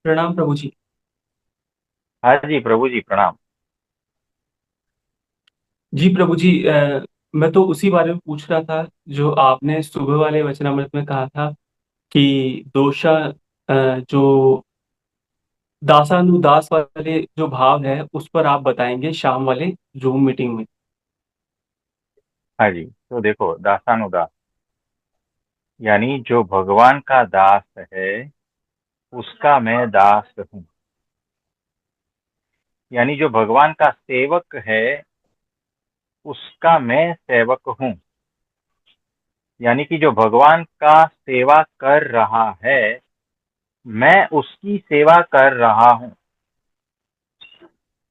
प्रणाम प्रभु जी। हाँ जी प्रभु जी प्रणाम। जी प्रभु जी, मैं तो उसी बारे में पूछ रहा था जो आपने सुबह वाले वचनामृत में कहा था कि दोषा, जो दासानुदास वाले जो भाव है उस पर आप बताएंगे शाम वाले जूम मीटिंग में। हाँ जी, तो देखो दासानुदास यानी जो भगवान का दास है उसका मैं दास हूँ। यानी जो भगवान का सेवक है उसका मैं सेवक हूँ। यानी कि जो भगवान का सेवा कर रहा है मैं उसकी सेवा कर रहा हूँ।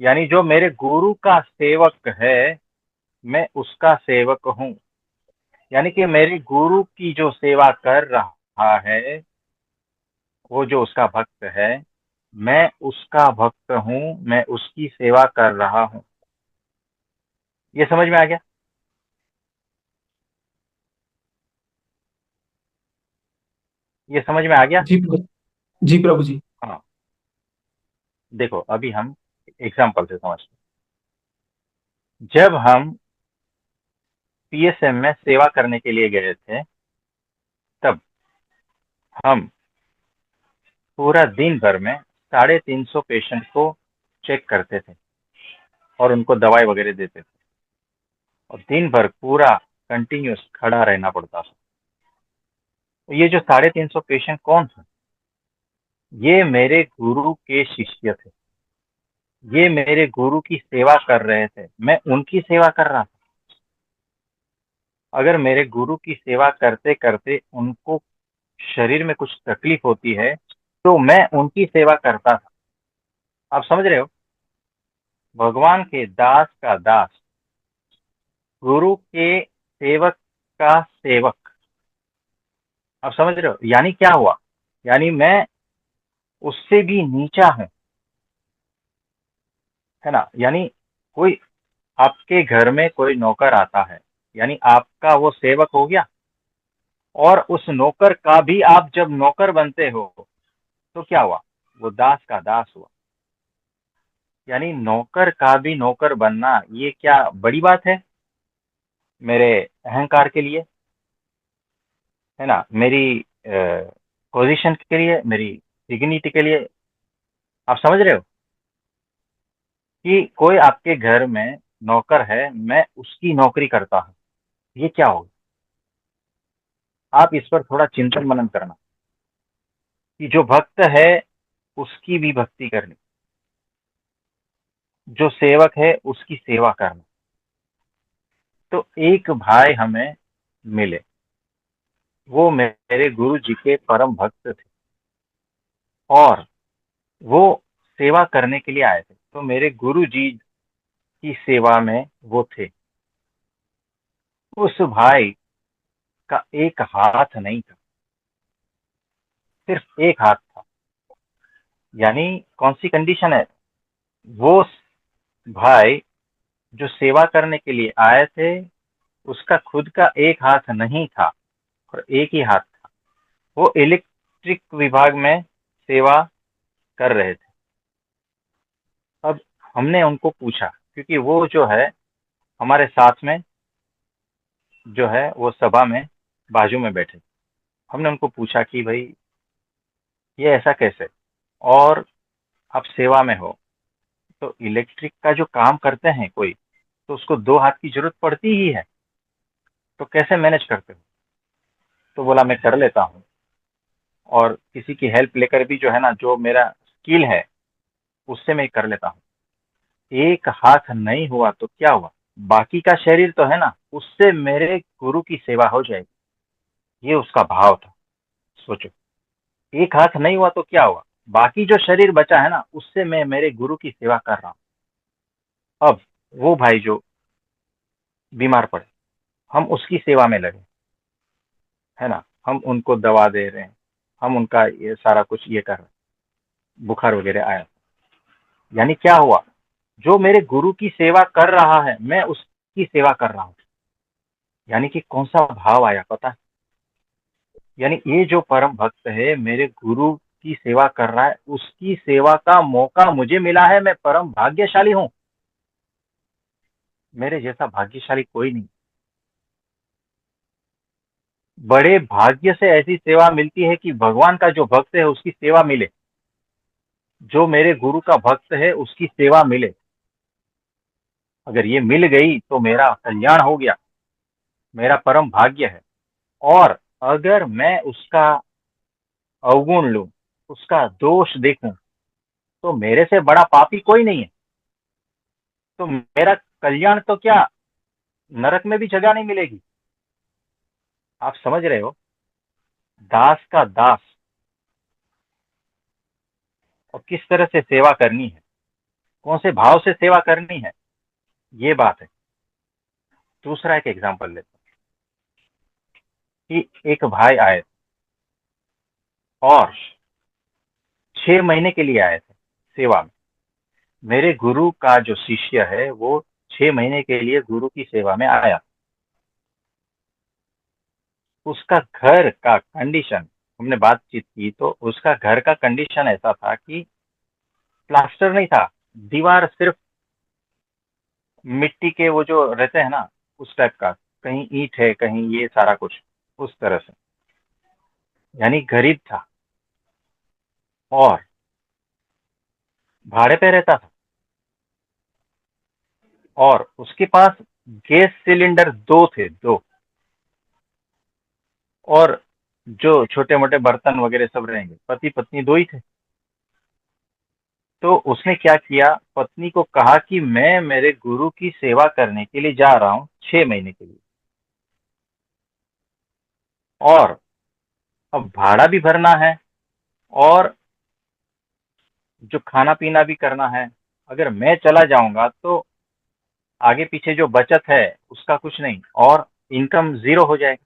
यानी जो मेरे गुरु का सेवक है मैं उसका सेवक हूँ। यानी कि मेरे गुरु की जो सेवा कर रहा है वो जो उसका भक्त है मैं उसका भक्त हूँ। मैं उसकी सेवा कर रहा हूँ। ये समझ में आ गया? ये समझ में आ गया? जी प्रभु जी। हाँ। देखो अभी हम एग्जाम्पल से समझते हैं। जब हम पीएसएम में सेवा करने के लिए गए थे तब हम पूरा दिन भर में 350 पेशेंट को चेक करते थे और उनको दवाई वगैरह देते थे और दिन भर पूरा कंटिन्यूस खड़ा रहना पड़ता था। तो ये जो 350 पेशेंट कौन थे? ये मेरे गुरु के शिष्य थे। ये मेरे गुरु की सेवा कर रहे थे, मैं उनकी सेवा कर रहा था। अगर मेरे गुरु की सेवा करते करते उनको शरीर में कुछ तकलीफ होती है तो मैं उनकी सेवा करता था। आप समझ रहे हो? भगवान के दास का दास, गुरु के सेवक का सेवक। आप समझ रहे हो यानी क्या हुआ? यानी मैं उससे भी नीचा हूं, है ना? यानी कोई आपके घर में कोई नौकर आता है यानी आपका वो सेवक हो गया। और उस नौकर का भी आप जब नौकर बनते हो तो क्या हुआ? वो दास का दास हुआ। यानी नौकर का भी नौकर बनना ये क्या बड़ी बात है मेरे अहंकार के लिए, है ना? मेरी पोजीशन के लिए, मेरी डिग्निटी के लिए। आप समझ रहे हो कि कोई आपके घर में नौकर है, मैं उसकी नौकरी करता हूं, ये क्या होगा? आप इस पर थोड़ा चिंतन मनन करना कि जो भक्त है उसकी भी भक्ति करनी, जो सेवक है उसकी सेवा करना। तो एक भाई हमें मिले, वो मेरे गुरु जी के परम भक्त थे और वो सेवा करने के लिए आए थे। तो मेरे गुरु जी की सेवा में वो थे। उस भाई का एक हाथ नहीं था, सिर्फ एक हाथ था। यानी कौन सी कंडीशन है? वो भाई जो सेवा करने के लिए आए थे उसका खुद का एक हाथ नहीं था और एक ही हाथ था। वो इलेक्ट्रिक विभाग में सेवा कर रहे थे। अब हमने उनको पूछा, क्योंकि वो जो है हमारे साथ में जो है वो सभा में बाजू में बैठे। हमने उनको पूछा कि भाई ये ऐसा कैसे, और आप सेवा में हो तो इलेक्ट्रिक का जो काम करते हैं कोई, तो उसको दो हाथ की जरूरत पड़ती ही है, तो कैसे मैनेज करते हो? तो बोला मैं कर लेता हूँ और किसी की हेल्प लेकर भी जो है ना, जो मेरा स्किल है उससे मैं कर लेता हूँ। एक हाथ नहीं हुआ तो क्या हुआ? बाकी का शरीर तो है ना, उससे मेरे गुरु की सेवा हो जाएगी। ये उसका भाव था। सोचो, एक हाथ नहीं हुआ तो क्या हुआ? बाकी जो शरीर बचा है ना उससे मैं मेरे गुरु की सेवा कर रहा हूँ। अब वो भाई जो बीमार पड़े, हम उसकी सेवा में लगे, है ना? हम उनको दवा दे रहे हैं, हम उनका ये सारा कुछ ये कर रहे हैं। बुखार वगैरह आया, यानी क्या हुआ? जो मेरे गुरु की सेवा कर रहा है मैं उसकी सेवा कर रहा हूँ। यानी कि कौन सा भाव आया पता है? यानी ये जो परम भक्त है मेरे गुरु उसकी सेवा कर रहा है, उसकी सेवा का मौका मुझे मिला है, मैं परम भाग्यशाली हूं। मेरे जैसा भाग्यशाली कोई नहीं। बड़े भाग्य से ऐसी सेवा मिलती है कि भगवान का जो भक्त है उसकी सेवा मिले, जो मेरे गुरु का भक्त है उसकी सेवा मिले। अगर ये मिल गई तो मेरा कल्याण हो गया, मेरा परम भाग्य है। और अगर मैं उसका अवगुण लूं, उसका दोष देखूं, तो मेरे से बड़ा पापी कोई नहीं है। तो मेरा कल्याण तो क्या, नरक में भी जगह नहीं मिलेगी। आप समझ रहे हो? दास का दास, और किस तरह से सेवा करनी है, कौन से भाव से सेवा करनी है, ये बात है। दूसरा एक एग्जांपल लेते हैं कि एक भाई आए और 6 महीने के लिए आए थे सेवा में। मेरे गुरु का जो शिष्य है वो 6 महीने के लिए गुरु की सेवा में आया। उसका घर का कंडीशन, हमने बातचीत की तो उसका घर का कंडीशन ऐसा था कि प्लास्टर नहीं था, दीवार सिर्फ मिट्टी के वो जो रहते हैं ना, उस टाइप का, कहीं ईंट है कहीं ये सारा कुछ, उस तरह से, यानी गरीब था। और भाड़े पे रहता था, और उसके पास गैस सिलेंडर दो थे, दो। और जो छोटे मोटे बर्तन वगैरह सब रहेंगे, पति पत्नी दो ही थे। तो उसने क्या किया, पत्नी को कहा कि मैं मेरे गुरु की सेवा करने के लिए जा रहा हूँ 6 महीने के लिए, और अब भाड़ा भी भरना है, और जो खाना पीना भी करना है। अगर मैं चला जाऊंगा तो आगे पीछे जो बचत है उसका कुछ नहीं, और इनकम जीरो हो जाएगी।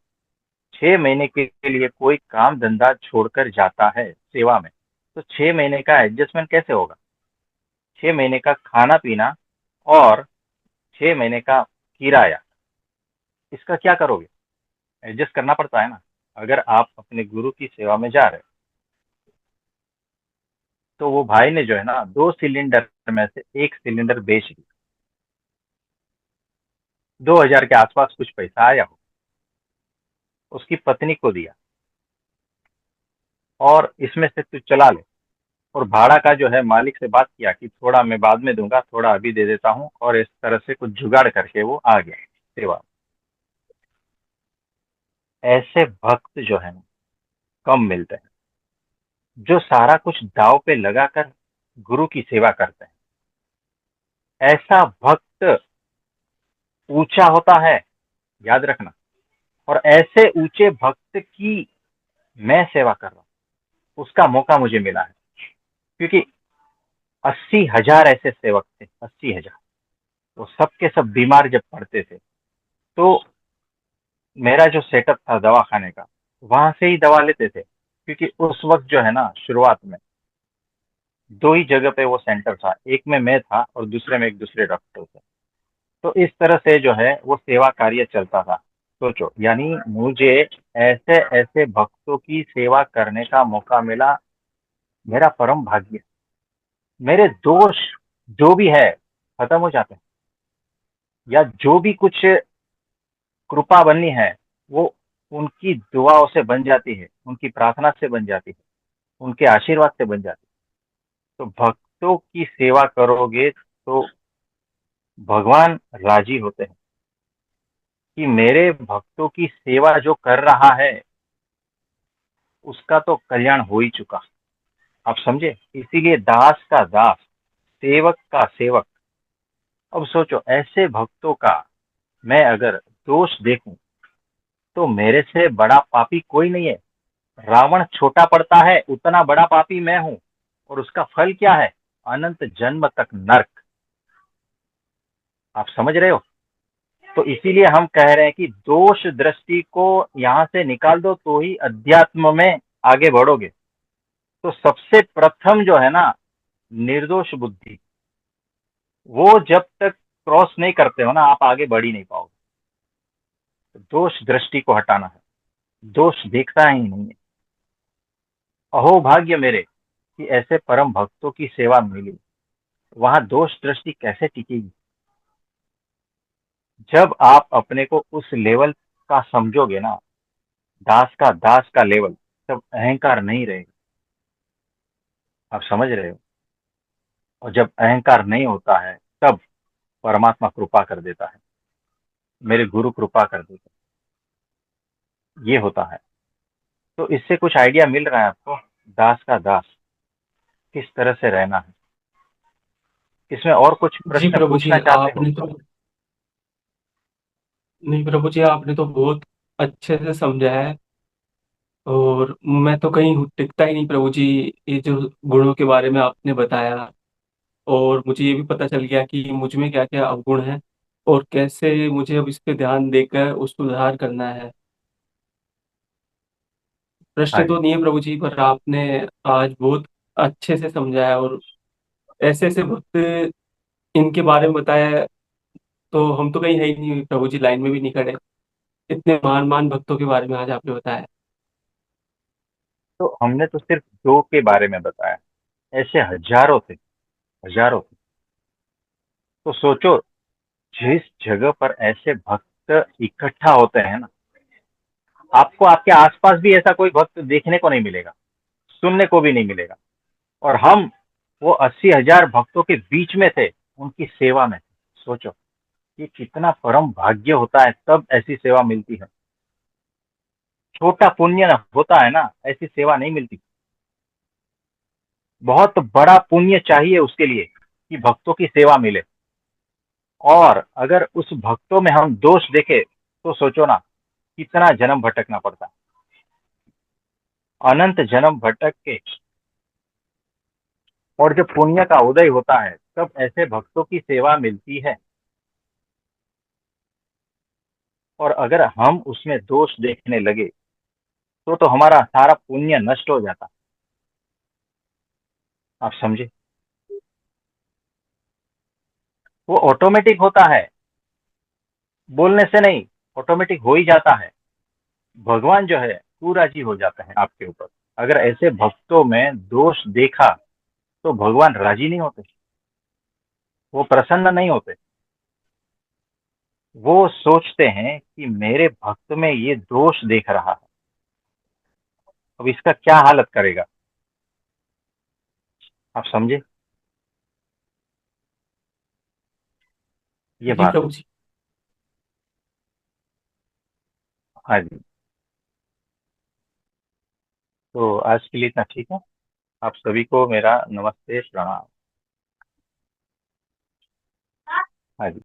6 महीने के लिए कोई काम धंधा छोड़कर जाता है सेवा में, तो 6 महीने का एडजस्टमेंट कैसे होगा? 6 महीने का खाना पीना और 6 महीने का किराया, इसका क्या करोगे? एडजस्ट करना पड़ता है ना। अगर आप अपने गुरु की सेवा में जा रहे हो, तो वो भाई ने जो है ना, 2 सिलेंडर में से एक सिलेंडर बेच दिया। 2,000 के आसपास कुछ पैसा आया हो, उसकी पत्नी को दिया, और इसमें से तू चला ले। और भाड़ा का जो है मालिक से बात किया कि थोड़ा मैं बाद में दूंगा, थोड़ा अभी दे देता हूँ, और इस तरह से कुछ जुगाड़ करके वो आ गया सेवा। ऐसे भक्त जो है ना, कम मिलते हैं, जो सारा कुछ दाव पे लगाकर गुरु की सेवा करते हैं। ऐसा भक्त ऊंचा होता है, याद रखना। और ऐसे ऊंचे भक्त की मैं सेवा कर रहा हूं, उसका मौका मुझे मिला है। क्योंकि 80,000 ऐसे सेवक थे, 80,000। तो सबके सब बीमार जब पड़ते थे, तो मेरा जो सेटअप था दवा खाने का, वहां से ही दवा लेते थे। क्योंकि उस वक्त जो है ना, शुरुआत में दो ही जगह पे वो सेंटर था, एक में मैं था और दूसरे में एक दूसरे डॉक्टर थे। तो इस तरह से जो है वो सेवा कार्य चलता था। सोचो, यानी मुझे ऐसे ऐसे भक्तों की सेवा करने का मौका मिला, मेरा परम भाग्य। मेरे दोष जो भी है खत्म हो जाते हैं, या जो भी कुछ कृपा बननी है वो उनकी दुआओं से बन जाती है, उनकी प्रार्थना से बन जाती है, उनके आशीर्वाद से बन जाती है। तो भक्तों की सेवा करोगे तो भगवान राजी होते हैं कि मेरे भक्तों की सेवा जो कर रहा है उसका तो कल्याण हो ही चुका। आप समझे? इसीलिए दास का दास, सेवक का सेवक। अब सोचो, ऐसे भक्तों का मैं अगर दोष देखूं, तो मेरे से बड़ा पापी कोई नहीं है। रावण छोटा पड़ता है, उतना बड़ा पापी मैं हूं। और उसका फल क्या है? अनंत जन्म तक नरक। आप समझ रहे हो? तो इसीलिए हम कह रहे हैं कि दोष दृष्टि को यहां से निकाल दो तो ही अध्यात्म में आगे बढ़ोगे। तो सबसे प्रथम जो है ना, निर्दोष बुद्धि, वो जब तक क्रॉस नहीं करते हो ना, आप आगे बढ़ ही नहीं पाओगे। तो दोष दृष्टि को हटाना है, दोष देखता ही नहीं है। अहो भाग्य मेरे कि ऐसे परम भक्तों की सेवा मिली। वहां दोष दृष्टि कैसे टिकेगी? जब आप अपने को उस लेवल का समझोगे ना, दास का लेवल, तब अहंकार नहीं रहेगा। आप समझ रहे हो? और जब अहंकार नहीं होता है, तब परमात्मा कृपा कर देता है, मेरे गुरु कृपा कर देते हैं, ये होता है। तो इससे कुछ आइडिया मिल रहा है आपको, दास का दास किस तरह से रहना है। इसमें और कुछ जी प्रश्न प्रभु पूछना जी, चाहते हो? आपने तो नहीं प्रभु जी, आपने तो बहुत अच्छे से समझाया है। और मैं तो कहीं टिकता ही नहीं प्रभु जी, ये जो गुणों के बारे में आपने बताया। और मुझे ये भी पता चल गया कि मुझ में क्या क्या अवगुण है और कैसे मुझे अब इस पे ध्यान देकर उस सुधार करना है। हाँ प्रश्न तो जी। नहीं है प्रभु जी, पर आपने आज बहुत अच्छे से समझाया और ऐसे ऐसे भक्त इनके बारे में बताया। तो हम तो कहीं है ही नहीं प्रभु जी, लाइन में भी नहीं खड़े। इतने महान महान भक्तों के बारे में आज आपने बताया। तो हमने तो सिर्फ दो के बारे में बताया, ऐसे हजारों थे, हजारों थे। तो सोचो, जिस जगह पर ऐसे भक्त इकट्ठा होते हैं ना, आपको आपके आसपास भी ऐसा कोई भक्त देखने को नहीं मिलेगा, सुनने को भी नहीं मिलेगा। और हम वो 80,000 भक्तों के बीच में थे, उनकी सेवा में थे। सोचो, ये कितना परम भाग्य होता है, तब ऐसी सेवा मिलती है। छोटा पुण्य ना होता है ना, ऐसी सेवा नहीं मिलती। बहुत बड़ा पुण्य चाहिए उसके लिए कि भक्तों की सेवा मिले। और अगर उस भक्तों में हम दोष देखें, तो सोचो ना, कितना जन्म भटकना पड़ता है, अनंत जन्म भटक के। और जब पुण्य का उदय होता है, तब ऐसे भक्तों की सेवा मिलती है। और अगर हम उसमें दोष देखने लगे, तो हमारा सारा पुण्य नष्ट हो जाता। आप समझे? वो ऑटोमेटिक होता है, बोलने से नहीं, ऑटोमेटिक हो ही जाता है। भगवान जो है पूरा जी हो जाता है आपके ऊपर। अगर ऐसे भक्तों में दोष देखा, तो भगवान राजी नहीं होते, वो प्रसन्न नहीं होते। वो सोचते हैं कि मेरे भक्त में ये दोष देख रहा है, अब इसका क्या हालत करेगा। आप समझे? ये जी बात है। प्रभु जी। हाँ जी। तो आज के लिए इतना ठीक है। आप सभी को मेरा नमस्ते, प्रणाम।